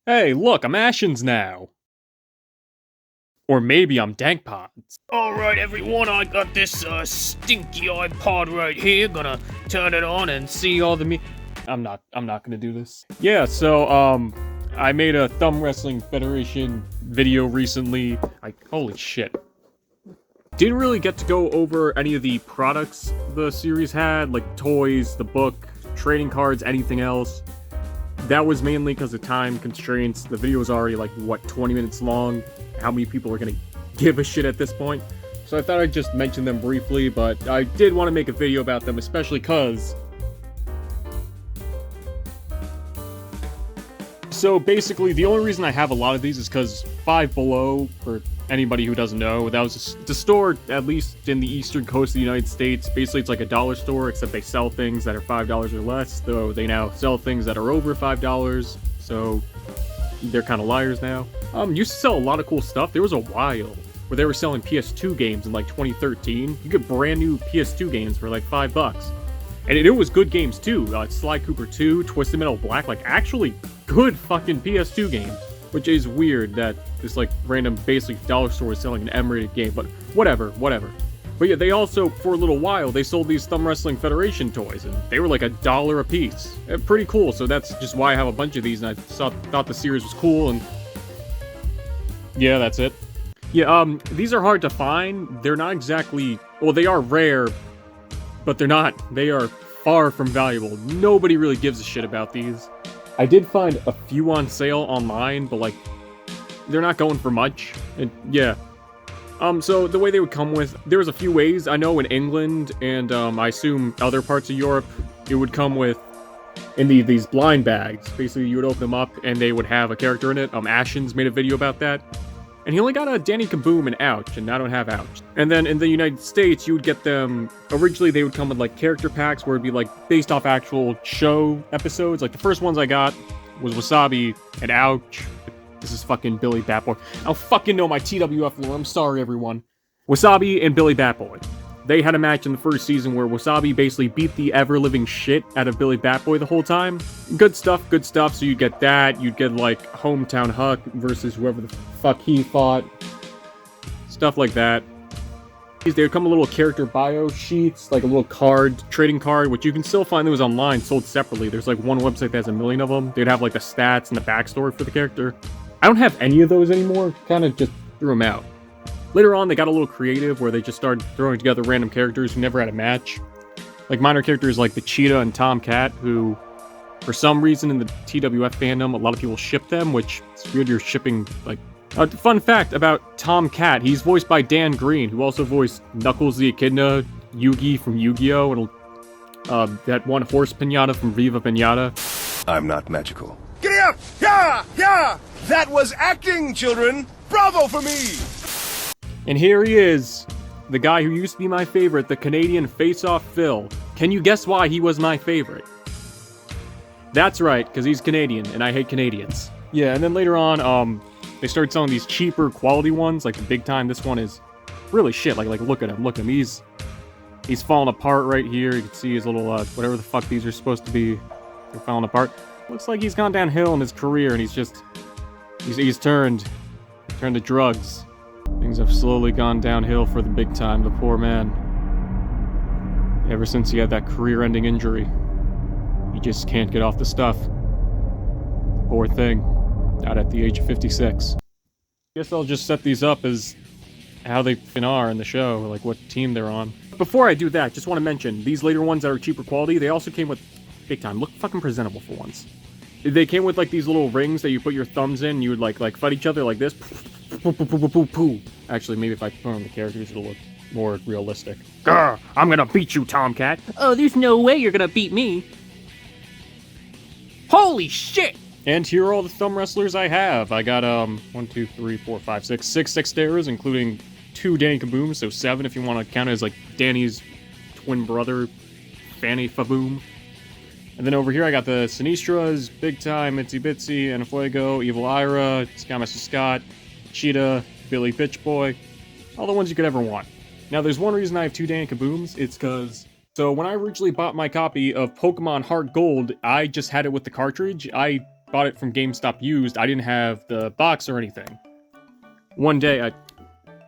Hey, look, I'm Ashens now. Or maybe I'm Dankpods. Alright everyone, I got this stinky iPod right here, gonna turn it on and see all the I'm not gonna do this. Yeah, so, I made a Thumb Wrestling Federation video recently. Holy shit. Didn't really get to go over any of the products the series had, like toys, the book, trading cards, anything else. That was mainly because of time constraints. The video was already like, what, 20 minutes long? How many people are gonna give a shit at this point? So I thought I'd just mention them briefly, but I did want to make a video about them, especially because... So basically, the only reason I have a lot of these is because Five Below, for anybody who doesn't know, that was the store, at least in the eastern coast of the United States. Basically, it's like a dollar store, except they sell things that are $5 or less, though they now sell things that are over $5, so they're kind of liars now. Used to sell a lot of cool stuff. There was a while where they were selling PS2 games in like 2013. You get brand new PS2 games for like $5. And it was good games too. Sly Cooper 2, Twisted Metal Black, like actually good fucking PS2 games. Which is weird that this like random basic dollar store is selling an M-rated game, but whatever. But yeah, they also, for a little while, they sold these Thumb Wrestling Federation toys, and they were like $1 a piece. Pretty cool, so that's just why I have a bunch of these, and I thought the series was cool, and yeah, that's it. Yeah, these are hard to find. They're not exactly, well, they are rare, but they're not. They are far from valuable. Nobody really gives a shit about these. I did find a few on sale online, but like, they're not going for much, and yeah. So the way they would come with, there was a few ways. I know in England, and I assume other parts of Europe, it would come with, in these blind bags. Basically, you would open them up, and they would have a character in it. Ashens made a video about that. And he only got a Danny Kaboom and Ouch, and I don't have Ouch. And then in the United States, you would get them, originally they would come with like character packs where it'd be like based off actual show episodes. Like the first ones I got was Wasabi and Ouch. This is fucking Billy Batboy. I don't fucking know my TWF lore, I'm sorry everyone. Wasabi and Billy Batboy. They had a match in the first season where Wasabi basically beat the ever-living shit out of Billy Batboy the whole time. Good stuff, so you'd get that, you'd get like Hometown Huck versus whoever the fuck he fought. Stuff like that. They would come with little character bio sheets, like a little card, trading card, which you can still find those online, sold separately. There's like one website that has 1 million of them. They'd have like the stats and the backstory for the character. I don't have any of those anymore, kind of just threw them out. Later on, they got a little creative where they just started throwing together random characters who never had a match. Like minor characters like the Cheetah and Tomcat, who, for some reason in the TWF fandom, a lot of people ship them, which it's weird you're shipping, like... fun fact about Tomcat, he's voiced by Dan Green, who also voiced Knuckles the Echidna, Yugi from Yu-Gi-Oh!, and that one horse pinata from Viva Pinata. I'm not magical. Giddy up! Yeah! That was acting, children! Bravo for me! And here he is, the guy who used to be my favorite, the Canadian Face-Off Phil. Can you guess why he was my favorite? That's right, because he's Canadian, and I hate Canadians. Yeah, and then later on, they started selling these cheaper quality ones, like the big time. This one is really shit. Like look at him. He's falling apart right here. You can see his little, whatever the fuck these are supposed to be. They're falling apart. Looks like he's gone downhill in his career, and he's turned to drugs. Things have slowly gone downhill for the big time, the poor man. Ever since he had that career-ending injury. He just can't get off the stuff. Poor thing. Out at the age of 56. Guess I'll just set these up as how they are in the show, like what team they're on. Before I do that, just want to mention, these later ones that are cheaper quality, they also came with, big time, look fucking presentable for once. They came with like these little rings that you put your thumbs in, you would like fight each other like this. Actually, maybe if I put on the characters, it'll look more realistic. Grr, I'm gonna beat you, Tomcat. Oh, there's no way you're gonna beat me. Holy shit! And here are all the thumb wrestlers I have. I got, 1, 2, 3, 4, 5, 6 Dexteras, including 2 Danny Kabooms, so 7 if you want to count it as, like, Danny's twin brother, Fanny Faboom. And then over here I got the Sinistras, Big Time, Itsy Bitsy, Anafuego, Evil Ira, Scott Master Scott, Cheetah, Billy Bitch Boy, all the ones you could ever want. Now, there's one reason I have 2 Danny Kabooms, it's because... So when I originally bought my copy of Pokemon Heart Gold, I just had it with the cartridge. I bought it from GameStop used. I didn't have the box or anything. One day,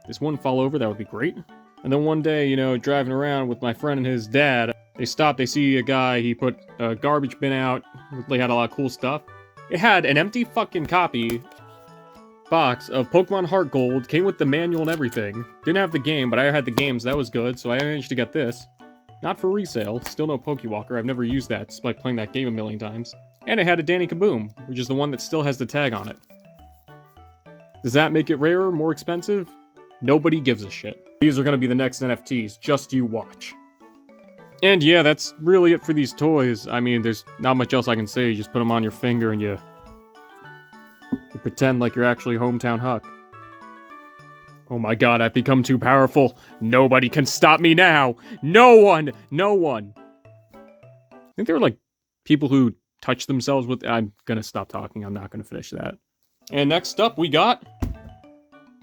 this one fall over, that would be great. And then one day, you know, driving around with my friend and his dad, they stop, they see a guy, he put a garbage bin out, they had a lot of cool stuff. It had an empty fucking copy box of Pokemon Heart Gold, came with the manual and everything. Didn't have the game, but I had the games, that was good, so I managed to get this. Not for resale, still no Pokewalker, I've never used that, despite playing that game a million times. And it had a Danny Kaboom, which is the one that still has the tag on it. Does that make it rarer, more expensive? Nobody gives a shit. These are gonna be the next NFTs, just you watch. And yeah, that's really it for these toys. I mean, there's not much else I can say, you just put them on your finger and you pretend like you're actually Hometown Huck. Oh my god, I've become too powerful. Nobody can stop me now! No one! No one! I think there were like people who touch themselves with... I'm gonna stop talking, I'm not gonna finish that. And next up we got...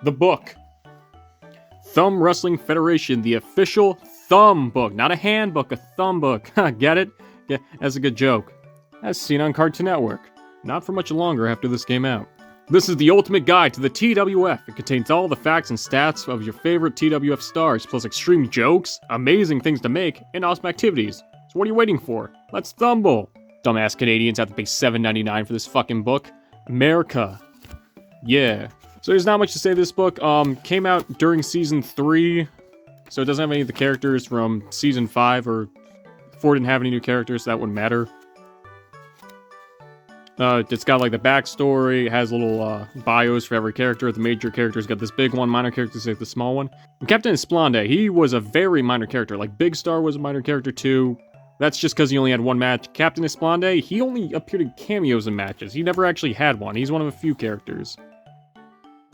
the book. Thumb Wrestling Federation, the official thumb book. Not a handbook, a thumb book. Get it? Yeah, that's a good joke. As seen on Cartoon Network. Not for much longer after this came out. This is the ultimate guide to the TWF. It contains all the facts and stats of your favorite TWF stars, plus extreme jokes, amazing things to make, and awesome activities. So what are you waiting for? Let's thumble! Dumbass Canadians have to pay $7.99 for this fucking book. America. Yeah. So there's not much to say to this book. Came out during Season 3, so it doesn't have any of the characters from Season 5, or 4 didn't have any new characters, so that wouldn't matter. It's got like the backstory, it has little bios for every character. The major characters got this big one, minor characters get the small one. And Captain Esplande, he was a very minor character. Like Big Star was a minor character too. That's just because he only had one match. Captain Esplande, he only appeared in cameos in matches. He never actually had one. He's one of a few characters.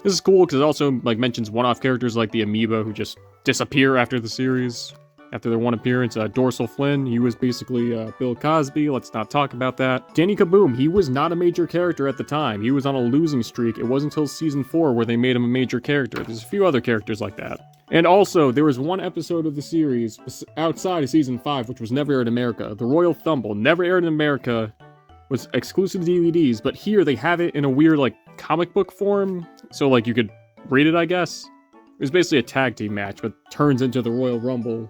This is cool because it also like mentions one-off characters like the Amoeba who just disappear after the series. After their one appearance, Dorsal Flynn, he was basically Bill Cosby, let's not talk about that. Danny Kaboom, he was not a major character at the time. He was on a losing streak. It wasn't until Season 4 where they made him a major character. There's a few other characters like that. And also, there was one episode of the series outside of Season 5, which was never aired in America. The Royal Thumble, never aired in America, was exclusive to DVDs, but here they have it in a weird, like, comic book form, so, like, you could read it, I guess. It was basically a tag team match, but turns into the Royal Rumble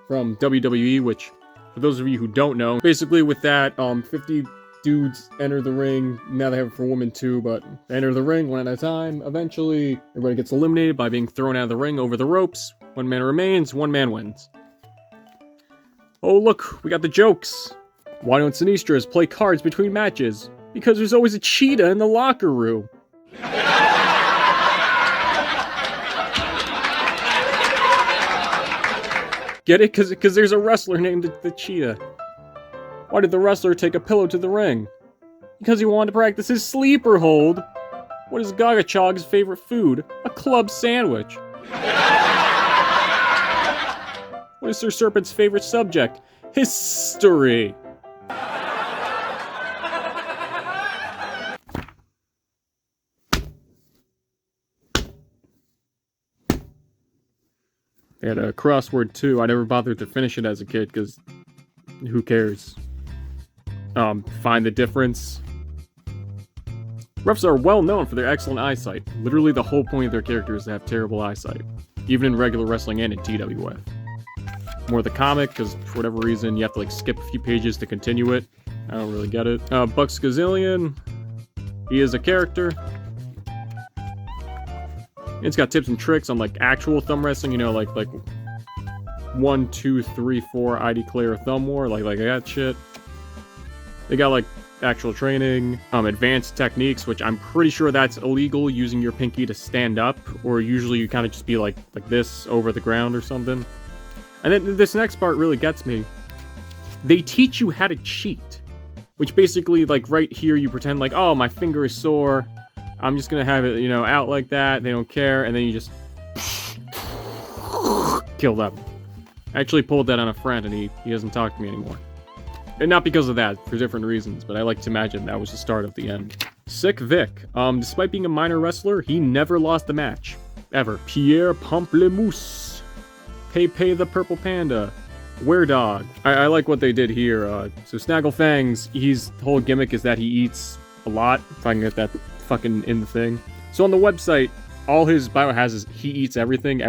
from WWE, which, for those of you who don't know, basically with that, 50 dudes enter the ring. Now they have it for women too, but they enter the ring one at a time. Eventually, everybody gets eliminated by being thrown out of the ring over the ropes. One man remains, one man wins. Oh look, we got the jokes. Why don't Sinistras play cards between matches? Because there's always a cheetah in the locker room. Get it? Because there's a wrestler named the Cheetah. Why did the wrestler take a pillow to the ring? Because he wanted to practice his sleeper hold. What is Gagachog's favorite food? A club sandwich. What is Sir Serpent's favorite subject? History. They had a crossword too. I never bothered to finish it as a kid because who cares? Find the difference. Refs are well known for their excellent eyesight. Literally the whole point of their character is to have terrible eyesight. Even in regular wrestling and in TWF. More the comic, because for whatever reason you have to like skip a few pages to continue it. I don't really get it. Bucks Gazillion. He is a character. It's got tips and tricks on like actual thumb wrestling, you know, like 1, 2, 3, 4, I declare thumb war, like that shit. They got like actual training, advanced techniques, which I'm pretty sure that's illegal, using your pinky to stand up, or usually you kind of just be like this over the ground or something. And then this next part really gets me. They teach you how to cheat, which basically like right here you pretend like, oh, my finger is sore. I'm just gonna have it, you know, out like that. They don't care, and then you just kill them. I actually pulled that on a friend, and he doesn't talk to me anymore. And not because of that, for different reasons, but I like to imagine that was the start of the end. Sick Vic. Despite being a minor wrestler, he never lost a match. Ever. Pierre Pamplemousse. Pepe the Purple Panda. Were-Dog. I like what they did here. So Snagglefangs, the whole gimmick is that he eats a lot, if I can get that fucking in the thing. So on the website, all his bio has is he eats everything.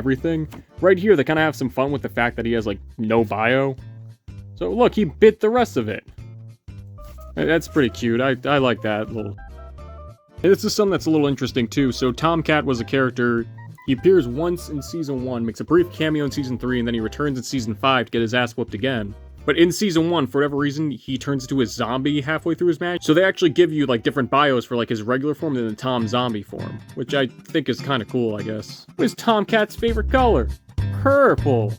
Right here, they kind of have some fun with the fact that he has, like, no bio. So look, he bit the rest of it. That's pretty cute. I like that little... And this is something that's a little interesting, too. So Tomcat was a character... He appears once in Season 1, makes a brief cameo in Season 3, and then he returns in Season 5 to get his ass whooped again. But in Season 1, for whatever reason, he turns into a zombie halfway through his match. So they actually give you, like, different bios for, like, his regular form and then the Tom Zombie form. Which I think is kind of cool, I guess. What is Tomcat's favorite color? Purple!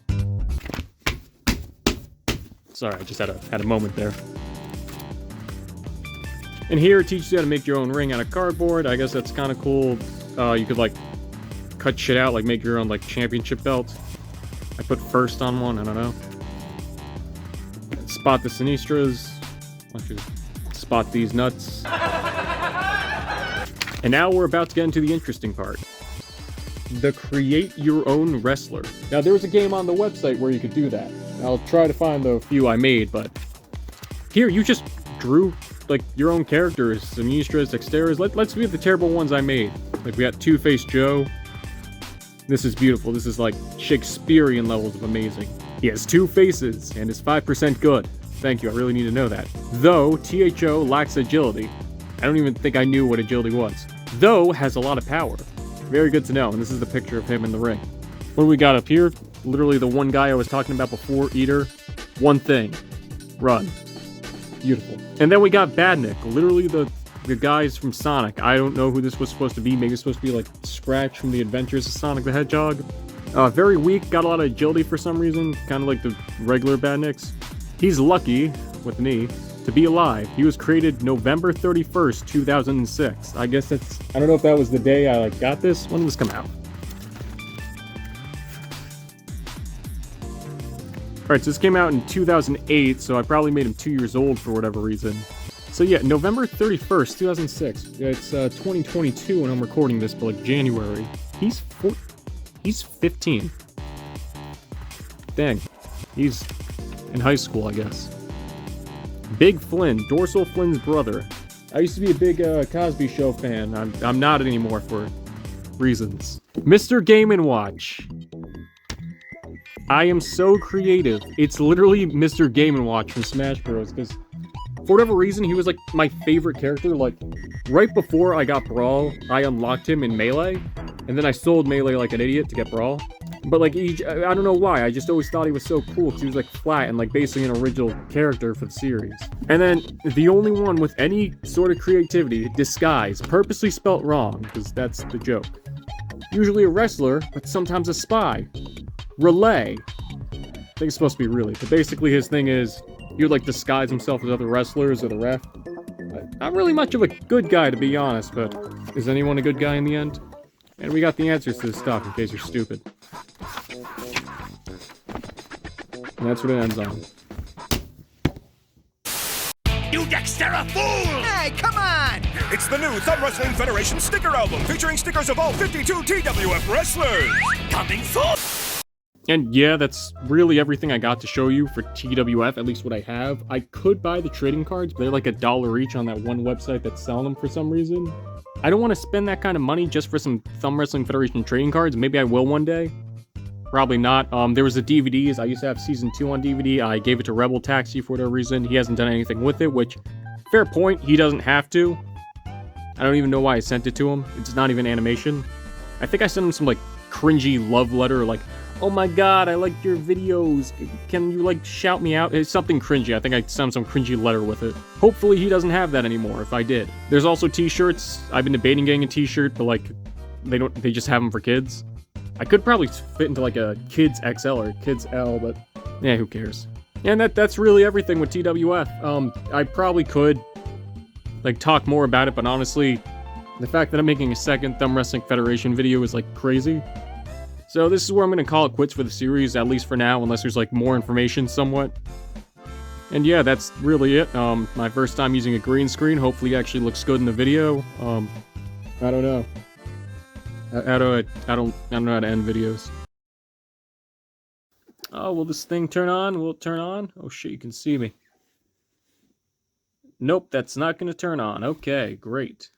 Sorry, I just had a moment there. And here it teaches you how to make your own ring out of cardboard. I guess that's kind of cool. You could, like, cut shit out, like make your own, like, championship belt. I put first on one, I don't know. Spot the Sinistras. Why don't you spot these nuts? And now we're about to get into the interesting part. The create your own wrestler. Now there's a game on the website where you could do that. I'll try to find the few I made, but here you just drew, like, your own characters, Sinistras, Dexteras. Let's do the terrible ones I made. Like, we got Two-Face Joe. This is beautiful. This is like Shakespearean levels of amazing. He has 2 faces and is 5% good. Thank you, I really need to know that. Though THO lacks agility. I don't even think I knew what agility was. Though has a lot of power. Very good to know, and this is the picture of him in the ring. What do we got up here? Literally the one guy I was talking about before, Eater. One thing. Run. Beautiful. And then we got Badnik, literally the guys from Sonic. I don't know who this was supposed to be. Maybe it's supposed to be like Scratch from the Adventures of Sonic the Hedgehog. Very weak, got a lot of agility for some reason, kind of like the regular Badniks. He's lucky, with an E, to be alive. He was created November 31st, 2006. I guess that's... I don't know if that was the day I, like, got this. When did this come out? Alright, so this came out in 2008, so I probably made him 2 years old for whatever reason. So yeah, November 31st, 2006. It's 2022 when I'm recording this, but like January. He's 15. Dang. He's in high school, I guess. Big Flynn, Dorsal Flynn's brother. I used to be a big Cosby Show fan. I'm not anymore for reasons. Mr. Game & Watch. I am so creative. It's literally Mr. Game & Watch from Smash Bros. Because for whatever reason, he was like my favorite character. Like, right before I got Brawl, I unlocked him in Melee. And then I sold Melee like an idiot to get Brawl. But like, I don't know why, I just always thought he was so cool because he was like flat and like basically an original character for the series. And then the only one with any sort of creativity, Disguise, purposely spelt wrong, because that's the joke. Usually a wrestler, but sometimes a spy. Relay. I think it's supposed to be really, but basically his thing is, he would like disguise himself as other wrestlers or the ref. Not really much of a good guy, to be honest, but is anyone a good guy in the end? And we got the answers to this stuff in case you're stupid. And that's what it ends on. You Dexter a fool! Hey, come on! It's the new Thumb Wrestling Federation sticker album featuring stickers of all 52 TWF wrestlers! Coming soon! And yeah, that's really everything I got to show you for TWF, at least what I have. I could buy the trading cards, but they're like $1 each on that one website that's selling them for some reason. I don't want to spend that kind of money just for some Thumb Wrestling Federation trading cards. Maybe I will one day. Probably not. There was the DVDs. I used to have Season 2 on DVD. I gave it to Rebel Taxi for whatever reason. He hasn't done anything with it, which, fair point, he doesn't have to. I don't even know why I sent it to him. It's not even animation. I think I sent him some, like, cringy love letter, like, oh my god, I like your videos. Can you, like, shout me out? It's something cringy. I think I sent him some cringy letter with it. Hopefully he doesn't have that anymore, if I did. There's also t-shirts. I've been debating getting a t-shirt, but, like, they just have them for kids. I could probably fit into, like, a Kids XL or Kids L, but, yeah, who cares? And that's really everything with TWF. I probably could, like, talk more about it, but honestly, the fact that I'm making a second Thumb Wrestling Federation video is, like, crazy. So this is where I'm going to call it quits for the series, at least for now, unless there's, like, more information somewhat. And yeah, that's really it. My first time using a green screen. Hopefully it actually looks good in the video. I don't know. I don't know how to end videos. Oh, will this thing turn on? Will it turn on? Oh shit, you can see me. Nope, that's not going to turn on. Okay, great.